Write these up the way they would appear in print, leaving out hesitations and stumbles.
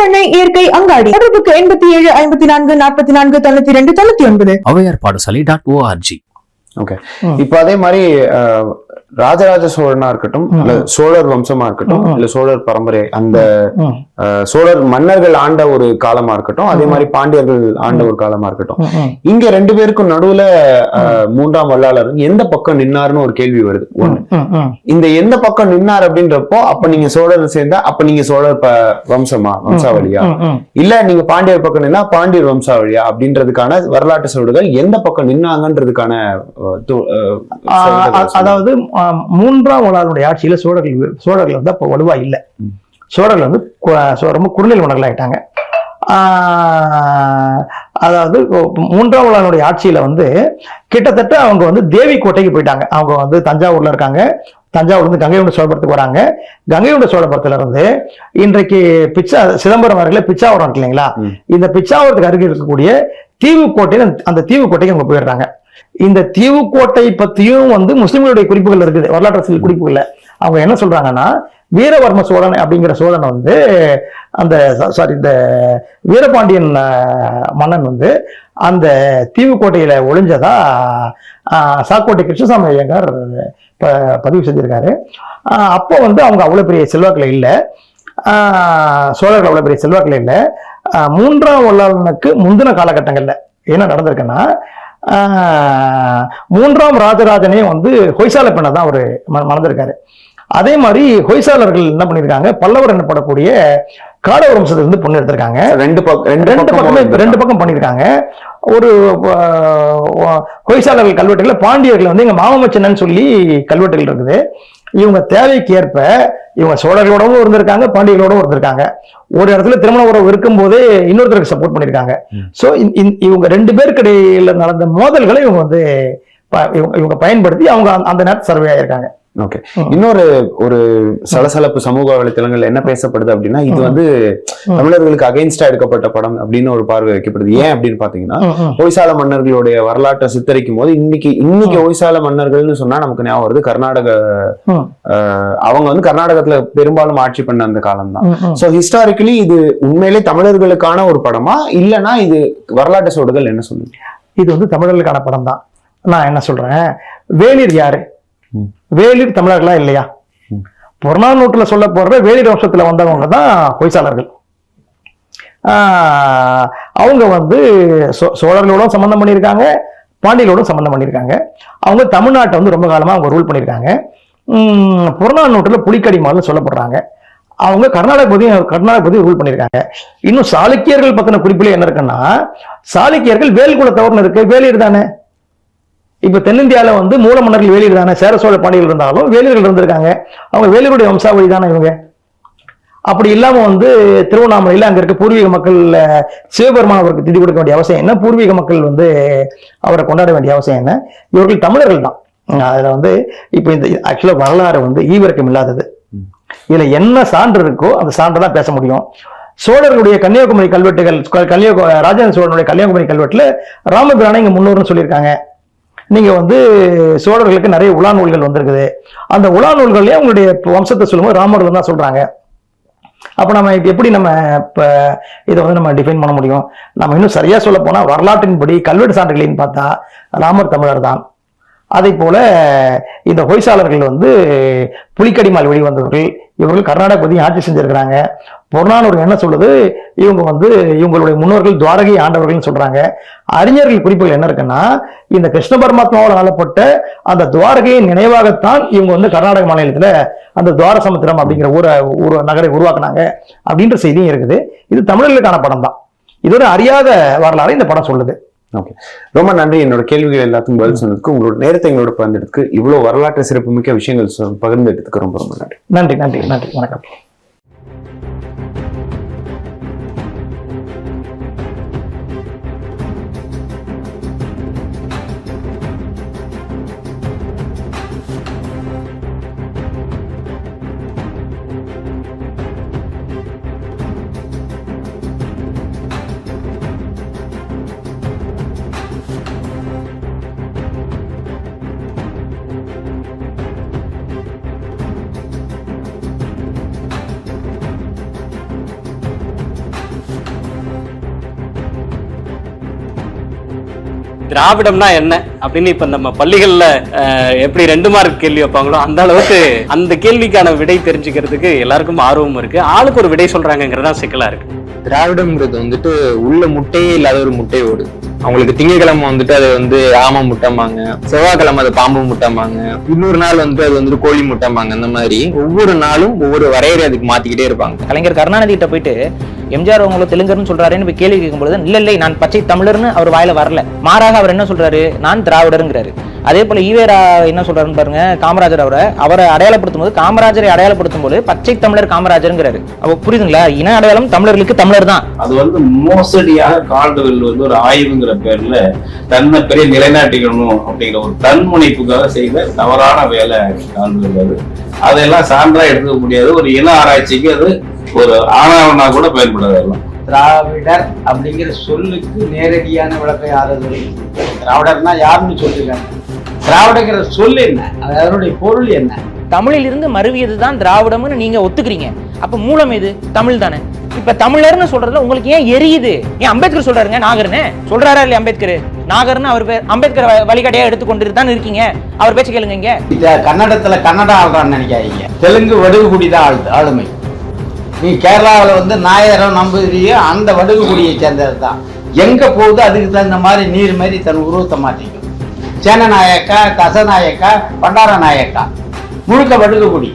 பண்ணை இயற்கை அங்காடி. தொடர்புக்கு 8754449299. அவையார் பாடசாலை.org. ஓகே. இப்ப அதே மாதிரி ராஜராஜ சோழனா இருக்கட்டும், இல்ல சோழர் வம்சமா இருக்கட்டும், இல்ல சோழர் பரம்பரை, அந்த சோழர் மன்னர்கள் ஆண்ட ஒரு காலமா இருக்கட்டும், அதே மாதிரி பாண்டியர்கள் ஆண்ட ஒரு காலமா இருக்கட்டும், இங்க ரெண்டு பேருக்கும் நடுவுல மூன்றாம் வல்லாளர் எந்த பக்கம் நின்னாருன்னு ஒரு கேள்வி வருது. ஒண்ணு, இந்த எந்த பக்கம் நின்னார் அப்படின்றப்போ, அப்ப நீங்க சோழர் சேர்ந்தா அப்ப நீங்க சோழர் வம்சாவளியா, இல்ல நீங்க பாண்டியர் பக்கம் நின்னா பாண்டியர் வம்சாவளியா அப்படின்றதுக்கான வரலாற்று சொல்லுகள் எந்த பக்கம் நின்னாங்கன்றதுக்கான அதாவது மூன்றாம் வல்லாளனுடைய ஆட்சியில சோழர்கள் வந்து அப்ப வலுவா இல்லை. சோழர்கள் வந்து ரொம்ப குறுநில மன்னர்கள் ஆயிட்டாங்க. அதாவது மூன்றாம் வல்லாளனுடைய ஆட்சியில வந்து கிட்டத்தட்ட அவங்க வந்து தேவி கோட்டைக்கு போயிட்டாங்க. அவங்க வந்து தஞ்சாவூர்ல இருக்காங்க. தஞ்சாவூர்ல இருந்து கங்கை கொண்ட சோழபுரத்துக்கு வராங்க. கங்கை கொண்ட சோழபுரத்துல இருந்து இன்றைக்கு சிதம்பரம் அருகில பிச்சாவரம் இருக்கு இல்லைங்களா, இந்த பிச்சாவரத்துக்கு அருகில் இருக்கக்கூடிய தீவுக்கோட்டையில அந்த தீவுக்கோட்டைக்கு அவங்க போயிடுறாங்க. இந்த தீவுக்கோட்டை பத்தியும் வந்து முஸ்லிம்களுடைய குறிப்புகள் இருக்குது, வரலாற்று குறிப்புகள்ல. அவங்க என்ன சொல்றாங்கன்னா, வீரவர்ம சோழன் அப்படிங்கிற சோழன் வந்து இந்த வீரபாண்டியன் மன்னன் வந்து அந்த தீவுக்கோட்டையில ஒளிஞ்சதா சாக்கோட்டை கிருஷ்ணசாமி ஐயங்கார் பதிவு செஞ்சிருக்காரு. அப்போ வந்து அவங்க அவ்வளவு பெரிய செல்வாக்குல இல்லை, சோழர்கள் அவ்வளவு பெரிய செல்வாக்குல இல்லை. மூன்றாம் வல்லாளனுக்கு முந்தின காலகட்டங்கள்ல என்ன நடந்திருக்குன்னா, மூன்றாம் ராஜராஜனே வந்து ஹொய்சால பெண்ணை தான் அவரு மணந்திருக்காரு. அதே மாதிரி ஹொய்சாலர்கள் என்ன பண்ணிருக்காங்க, பல்லவர் என்னப்படக்கூடிய காடவ வம்சத்திலிருந்து பொண்ணு எடுத்திருக்காங்க. ரெண்டு பக்கம் பண்ணிருக்காங்க. ஒரு ஹொய்சாலர்கள் கல்வெட்டுகள் பாண்டியர்கள் வந்து எங்க மாமச்சனன்னு சொல்லி கல்வெட்டுகள் இருக்குது. இவங்க தேவைக்கு ஏற்ப இவங்க சோழர்களோடவும் இருந்திருக்காங்க, பாண்டியர்களோடவும் இருந்திருக்காங்க. ஒரு இடத்துல திருமண உறவு இருக்கும் போதே இன்னொருத்தருக்கு சப்போர்ட் பண்ணிருக்காங்க. சோ இவங்க ரெண்டு பேருக்கு இடையில நடந்த மோதல்களை இவங்க வந்து இவங்க பயன்படுத்தி அவங்க அந்த நேரத்தில் சர்வே ஆயிருக்காங்க. ஓகே. இன்னொரு ஒரு சலசலப்பு சமூக வலைத்தளங்கள் என்ன பேசப்படுது அப்படின்னா, இது வந்து தமிழர்களுக்கு அகைன்ஸ்டா எடுக்கப்பட்ட படம் அப்படின்னு ஒரு பார்வை வைக்கப்படுது. ஏன் அப்படின்னு பாத்தீங்கன்னா, ஹொய்சால மன்னர்களுடைய வரலாற்றை சித்தரிக்கும் போது இன்னைக்கு ஹொய்சால மன்னர்கள்னு சொன்னா நமக்கு ஞாபகம் வருது கர்நாடக. அவங்க வந்து கர்நாடகத்துல பெரும்பாலும் ஆட்சி பண்ண அந்த காலம் தான். சோ ஹிஸ்டாரிக்கலி இது உண்மையிலே தமிழர்களுக்கான ஒரு படமா, இல்லைன்னா இது வரலாற்று சோடுகள் என்ன சொல்லுங்க? இது வந்து தமிழர்களுக்கான படம் தான். நான் என்ன சொல்றேன், வேளிர் யாரு? வேளிர் தமிழர்களா இல்லையா? புறநானூற்றுல சொல்ல போற வேளிர் வம்சத்துல வந்தவங்க தான் ஹொய்சாலர்கள். அவங்க வந்து சோழர்களோட சம்பந்தம் பண்ணியிருக்காங்க, பாண்டியர்களோட சம்பந்தம் பண்ணியிருக்காங்க. அவங்க தமிழ்நாட்டை வந்து ரொம்ப காலமா அவங்க ரூல் பண்ணியிருக்காங்க. புறநானூற்றுல புலிக்கடிமால்னு சொல்லப்படுறாங்க. அவங்க கர்நாடக பகுதி ரூல் பண்ணியிருக்காங்க. இன்னும் சாளுக்கியர்கள் பத்தின குறிப்பில என்ன இருக்குன்னா, சாளுக்கியர்கள் வேல்குலத்தவர்னு இருக்கு, வேளிர் தானே. இப்ப தென்னிந்தியாவில வந்து மூல மன்னர்கள் வேளிர் தானே, சேர சோழ பாண்டியர்கள் இருந்தாலும் வேளிர்கள் இருந்திருக்காங்க. அவங்க வேளிருடைய வம்சாவளி தானே இவங்க. அப்படி இல்லாம வந்து திருவண்ணாமலையில அங்க இருக்க பூர்வீக மக்கள் சிவபெருமான் அவருக்கு திதி கொடுக்க வேண்டிய அவசியம் என்ன? பூர்வீக மக்கள் வந்து அவரை கொண்டாட வேண்டிய அவசியம் என்ன? இவர்கள் தமிழர்கள் தான். அதுல வந்து இப்ப இந்த ஆக்சுவலா வரலாறு வந்து ஈவிரக்கம் இல்லாதது. இதுல என்ன சான்று இருக்கோ அந்த சான்று தான் பேச முடியும். சோழர்களுடைய கன்னியாகுமரி கல்வெட்டுகள், ராஜேந்திர சோழனுடைய கன்னியாகுமரி கல்வெட்டுல ராமபிரானை இங்க முன்னோர்னு சொல்லியிருக்காங்க. நீங்க வந்து சோழர்களுக்கு நிறைய உலா நூல்கள் வந்திருக்குது. அந்த உலா நூல்கள்லயே அவங்களுடைய வம்சத்தை சொல்லும்போது ராமர்கள் தான் சொல்றாங்க. அப்ப நம்ம எப்படி நம்ம இப்ப இதை வந்து நம்ம டிஃபைன் பண்ண முடியும்? நம்ம இன்னும் சரியா சொல்ல போனா வரலாற்றின்படி கல்வெட்டு சான்றுகளின்னு பார்த்தா ராமர் தமிழர் தான். அதே போல இந்த ஹொய்சாலர்கள் வந்து புலிக்கடிமால் வெளிவந்தவர்கள். இவர்கள் கர்நாடக பகுதியை ஆட்சி செஞ்சிருக்கிறாங்க. புறநானூறு என்ன சொல்லுது, இவங்க வந்து இவங்களுடைய முன்னோர்கள் துவாரகை ஆண்டவர்கள் சொல்றாங்க. அறிஞர்கள் குறிப்புகள் என்ன இருக்குன்னா, இந்த கிருஷ்ண பரமாத்மாவால் ஆளப்பட்ட அந்த துவாரகையின் நினைவாகத்தான் இவங்க வந்து கர்நாடக மாநிலத்துல அந்த துவாரசமுத்திரம் அப்படிங்கிற நகரை உருவாக்குனாங்க அப்படின்ற செய்தியும் இருக்குது. இது தமிழர்களுக்கான படம் தான். இதோட அறியாத வரலாறு இந்த படம் சொல்லுது. ஓகே, ரொம்ப நன்றி. என்னோட கேள்விகள் எல்லாத்துக்கும் பதில் சொன்னதுக்கு, உங்களோட நேரத்தை எங்களோட பகிர்ந்ததுக்கு, இவ்வளவு வரலாற்று சிறப்புமிக்க விஷயங்கள் பகிர்ந்ததுக்கு ரொம்ப ரொம்ப நன்றி. நன்றி நன்றி நன்றி. வணக்கம். திராவிடம்னா என்ன அப்படின்னு இப்ப நம்ம பள்ளிகள்ல எப்படி 2 மார்க் கேள்வி வைப்பாங்களோ அந்த அளவுக்கு அந்த கேள்விக்கான விடை தெரிஞ்சுக்கிறதுக்கு எல்லாருக்கும் ஆர்வம் இருக்கு. ஆளுக்கு ஒரு விடை சொல்றாங்கிறதா சிக்கலா இருக்கு. திராவிடம்ங்கிறது வந்துட்டு உள்ள முட்டையே இல்லாத ஒரு முட்டையோடு. அவங்களுக்கு திங்கக்கிழமை வந்துட்டு அது வந்து ஆமை முட்டைம்பாங்க, செவ்வாய்க்கிழமை அது பாம்பு முட்டைம்பாங்க, இன்னொரு நாள் வந்துட்டு அது வந்துட்டு கோழி முட்டைம்பாங்க. அந்த மாதிரி ஒவ்வொரு நாளும் ஒவ்வொரு வரையறை அதுக்கு மாத்திக்கிட்டே இருப்பாங்க. கலைஞர் கருணாநிதி கிட்ட போயிட்டு எம்ஜிஆர் அவங்களை தெலுங்கர்னு சொல்றாருன்னு போய் கேள்வி கேட்கும்போது இல்லை நான் பச்சை தமிழர்னு அவர் வாயில வரல, மாறாக அவர் என்ன சொல்றாரு, நான் திராவிடருங்கிறாரு. அதே போல ஈவேரா என்ன சொல்றாருன்னு பாருங்க, காமராஜர் அவரை அடையாளப்படுத்தும் போது, காமராஜரை அடையாளப்படுத்தும் போது பச்சை தமிழர் காமராஜருங்கிறாரு. அப்ப புரியுதுங்களா? இன அடையாளம் தமிழர்களுக்கு தமிழர் தான். அது வந்து மோசடியாக கால்டுவெல் வந்து ஒரு ஆய்வுங்கிற பேர்ல தன்னை பெரிய நிலைநாட்டிக்கணும் அப்படிங்கிற ஒரு தன்முனைப்புக்காக செய்த தவறான வேலை கால்டுவெல். அது அதெல்லாம் சான்றா எடுத்துக்க முடியாது. ஒரு இன ஆராய்ச்சிக்கு அது ஒரு ஆணவனா கூட பயன்படாது. எல்லாம் திராவிடர் அப்படிங்கிற சொல்லுக்கு நேரடியான விளக்கம் யாராவது திராவிடர்னா யாருன்னு சொல்லிருக்காங்க. திராவிடங்கிற சொல் என்ன, அதனுடைய பொருள் என்ன? தமிழில் இருந்து மருவியது தான் திராவிடம்னு நீங்க ஒத்துக்கிறீங்க. அப்ப மூலம் எது? தமிழ் தானே. இப்ப தமிழர்னு சொல்றதுல உங்களுக்கு ஏன் எரியுது? ஏன் அம்பேத்கர் சொல்றாருங்க, நாகர்னு சொல்றாரா இல்லையா? அம்பேத்கர் நாகர்னு அவர் பேர், அம்பேத்கர் வழிகாட்டியா எடுத்துக்கொண்டு தான் இருக்கீங்க. அவர் பேச்சு கேளுங்க. இங்க கன்னடத்துல கன்னடம் ஆள்றான்னு நினைக்காதீங்க. தெலுங்கு வடுகுடி தான் ஆளுமை. நீ கேரளாவில் வந்து நாயரம் நம்புறியோ அந்த வடுகுடியை சேர்ந்தது தான். எங்க போகுது அதுக்கு தகுந்த மாதிரி நீர் மாதிரி தன் உருவத்தை மாற்றிக்கும். சேனநாயக்கா, கசநாயக்கா, பண்டார நாயக்கா முழுக்க வடுகுடி.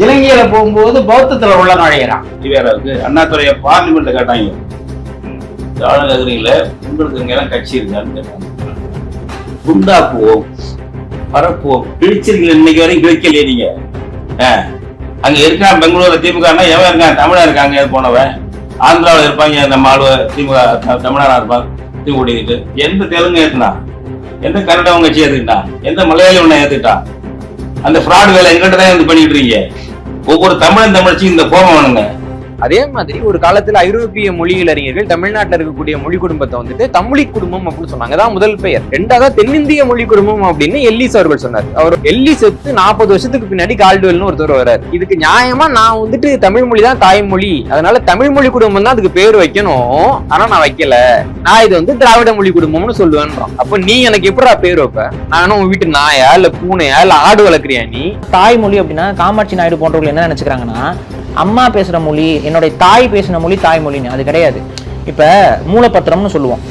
இலங்கையில போகும்போது பௌத்தத்துல உள்ள நுழையிறான். இருக்கு அண்ணாதுறைய பார்லிமெண்ட்ல கேட்டாங்க, ஆளுநர்கள உங்களுக்கு இங்க எல்லாம் கட்சி இருக்கான்னு கேட்டாங்க. குண்டாக்குவோம், பரப்புவோம். கிழிச்சிருக்கீங்க, இன்னைக்கு வரைக்கும் கிழிக்கலையே நீங்க. அங்க இருக்கான் பெங்களூர்ல திமுக எவன் இருக்கான், தமிழா இருக்காங்க போனவன். ஆந்திராவில் இருப்பாங்க நம்ம ஆளுவ திமுக தமிழனா இருப்பாங்க திமுக ஓடிக்கிட்டு. எந்த தெலுங்கு ஏத்துனா, எந்த கன்னடம் கட்சி ஏத்துக்கிட்டா, எந்த மலையாளி ஒண்ணு ஏத்துக்கிட்டா? அந்த ஃப்ராட் வேலை எங்கிட்ட தான் வந்து பண்ணிட்டு இருக்கீங்க. ஒவ்வொரு தமிழ்ச்சியும் இந்த கோபம் வேணுங்க. அதே மாதிரி ஒரு காலத்துல ஐரோப்பிய மொழியில் அறிஞர்கள் தமிழ்நாட்டில் இருக்கக்கூடிய மொழி குடும்பத்தை வந்துட்டு தமிழி குடும்பம் அப்படின்னு சொன்னாங்க. அதான் முதல் பெயர். ரெண்டாவது தென்னிந்திய மொழி குடும்பம் அப்படின்னு எல்லிஸ் அவர்கள் சொன்னார். அவர் எல்லிஸ் 40 வருஷத்துக்கு பின்னாடி கால்டுவெல்னு ஒருத்தர் வர்றாரு. இதுக்கு நியாயமா நான் வந்துட்டு தமிழ் மொழி தான் தாய்மொழி, அதனால தமிழ் மொழி குடும்பம் தான் அதுக்கு பேர் வைக்கணும், ஆனா நான் வைக்கல, நான் இது வந்து திராவிட மொழி குடும்பம்னு சொல்லுவேன்றான். அப்ப நீ எனக்கு எப்படா பேர் வைப்ப? நானும் உன் வீட்டு நாயா இல்ல பூனையா இல்ல ஆடு வளர்க்குறியா நீ? தாய்மொழி அப்படின்னா காமாட்சி நாயுடு போன்றவர்கள் என்ன நினைச்சுக்கிறாங்கன்னா, அம்மா பேசுற மொழி, என்னுடைய தாய் பேசின மொழி தாய்மொழின்னு. அது கிடையாது. இப்ப மூலப்பத்திரம்னு சொல்லுவோம்.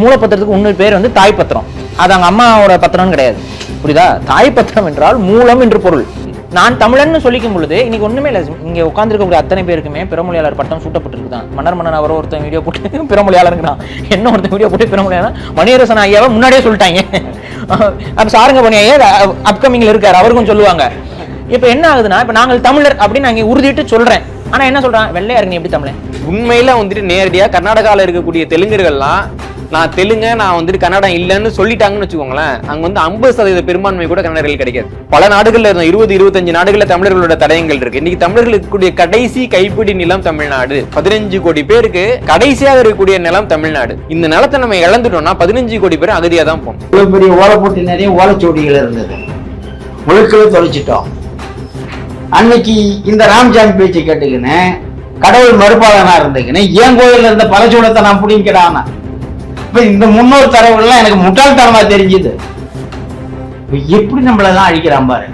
மூலப்பத்திரத்துக்கு இன்னொரு பேர் வந்து தாய் பத்திரம். அது அவங்க அம்மாவோட பத்திரம்னு கிடையாது. புரியுதா? தாய் பத்திரம் என்றால் மூலம் என்று பொருள். நான் தமிழன்னு சொல்லிக்கும் பொழுது இன்னைக்கு ஒண்ணுமே இல்லை. இங்க உட்கார்ந்துருக்கக்கூடிய அத்தனை பேருக்குமே பிறமொழியாளர் பட்டம் சூட்டப்பட்டிருக்குதான். மன்னர் அவரை ஒருத்தன் வீடியோ போட்டு பிறமொழியாளருங்கிறான், என்ன ஒருத்தன் வீடியோ போட்டு பிறமொழியாளர். மணியரசன் ஐயாவை முன்னாடியே சொல்லிட்டாங்க. அப்ப சாருங்க பண்ணி ஐயா அப்கமிங்ல இருக்காரு, அவருக்கும் சொல்லுவாங்க. இப்ப என்ன ஆகுதுன்னா, இப்ப நாங்கள் தமிழர் அப்படின்னு நான் உறுதிட்டு சொல்றேன். ஆனா என்ன சொல்றான், வெள்ளையா இருக்கு நீ எப்படி தமிழன்? உண்மையில வந்துட்டு நேரடியா கர்நாடகால இருக்கக்கூடிய தெலுங்கர்கள்லாம் நான் தெலுங்க, நான் வந்துட்டு கன்னடம் இல்லைன்னு சொல்லிட்டாங்கன்னு வச்சுக்கோங்களேன். அங்க வந்து 50% பெரும்பான்மை கூட கன்னடர்கள் கிடைக்காது. பல நாடுகள்ல இருந்த 20-25 நாடுகள்ல தமிழர்களோட தடயங்கள் இருக்கு. இன்னைக்கு தமிழர்களுக்கு கூடிய கடைசி கைப்பிடி நிலம் தமிழ்நாடு. 15 கோடி பேருக்கு கடைசியாக இருக்கக்கூடிய நிலம் தமிழ்நாடு. இந்த நிலத்தை நம்ம இழந்துட்டோம்னா 15 கோடி பேர் அகதியா தான் போகணும். இவ்வளவு பெரிய ஓலை போட்டு நிறைய ஓலைச்சோடிகள் இருந்தது, முழுக்களை தொலைச்சிட்டோம். அன்னைக்கு இந்த ராம்சாமி பேச்சு கேட்டுக்கின்னு கடவுள் மறுப்பாளனா இருந்துக்குன்னு என் கோயில்ல இருந்த பழச்சூடத்தை நான் பிடிக்கிறான். இப்ப இந்த முன்னோர் தரவுகள்லாம் எனக்கு முட்டாள்தனமா தெரிஞ்சுது. எப்படி நம்மளதான் அழிக்கிறான் பாரு.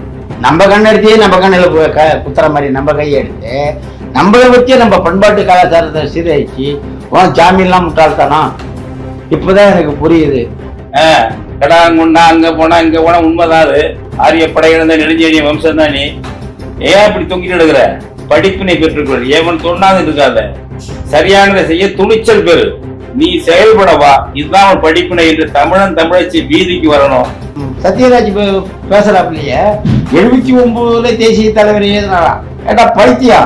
நம்ம கண்ணெடுத்தே நம்ம கண்ணில் குத்துற மாதிரி நம்ம கையெடுத்து நம்மளை வச்சே நம்ம பண்பாட்டு கலாச்சாரத்தை சீரழிச்சு ஜாமீன்லாம் முட்டாள்தானா? இப்பதான் எனக்கு புரியுது. கடாங்குண்டா அங்க போனா இங்க போனா உண்மைதான். அது ஆரிய படையிழந்த நெடுஞ்செழிய வம்சம் தான். நீ ஏன் அப்படி தொங்கிட்டு எடுக்கிற? படிப்பினை பெற்றுக்கொள். ஏவன் சொன்னாது இருக்காத, சரியானதை செய்ய துணிச்சல் பெறு, நீ செயல்படவா, இதுதான் ஒரு படிப்பினை என்று தமிழன் தமிழச்சி வீதிக்கு வரணும். சத்யராஜ் பேசுறாப்லயே 79 தேசிய தலைவர் எழுதினாரா? ஏட்டா பைத்தியா,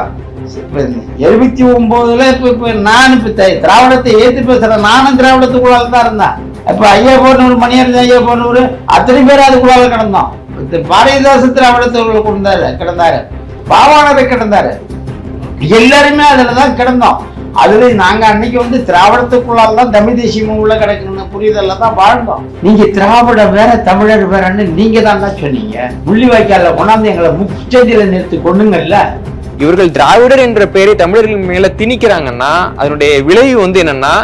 79 இப்ப நான் இப்ப திராவிடத்தை ஏத்து பேசுறேன். நானும் திராவிடத்துக்குள்ளால தான் இருந்தேன். இப்ப ஐயா போனவர், மணியரசன் ஐயா போனவர், அத்தனை பேர் அதுக்குள்ளால கிடந்தோம். பாரதிதாச திராவிடத்துக்குள்ள கிடந்தாரு, பாவாணரை கிடந்தாரு, எல்லாருமே அதுலதான் கிடந்தோம். அதுல நாங்க அன்னைக்கு வந்து திராவிடத்துக்குள்ளால தான் தமிழ் தேசியமும் உள்ள கிடக்குன்னு புரிதல்ல தான் வாழ்ந்தோம். நீங்க திராவிட வேற தமிழர் வேறன்னு நீங்க தான் சொன்னீங்க. முள்ளிவாய்க்கால கொண்டாந்து எங்களை முச்சந்தில நிறுத்தி கொண்டுங்கல்ல. இவர்கள் திராவிடர் என்ற பெயரை தமிழர்கள் மேல திணிக்கிறாங்கன்னா அதனுடைய விளைவு வந்து என்னன்னா,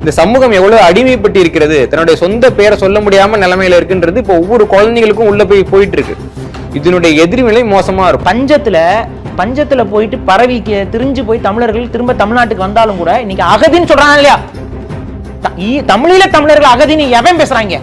இந்த சமூகம் எவ்வளவு அடிமைப்பட்டு இருக்கிறது, தன்னுடைய சொந்த பேரை சொல்ல முடியாம நிலைமையில இருக்குன்றது இப்போ ஒவ்வொரு குழந்தைகளுக்கும் உள்ள போயிட்டு இருக்கு. இதனுடைய எதிர்வினை மோசமா இருக்கும். பஞ்சத்துல போயிட்டு பரவி திரிஞ்சு போய் தமிழர்கள் திரும்ப தமிழ்நாட்டுக்கு வந்தாலும் கூட இன்னைக்கு அகதின்னு சொல்றாங்க இல்லையா? தமிழில தமிழர்கள் அகதின்னு எவன் பேசுறாங்க?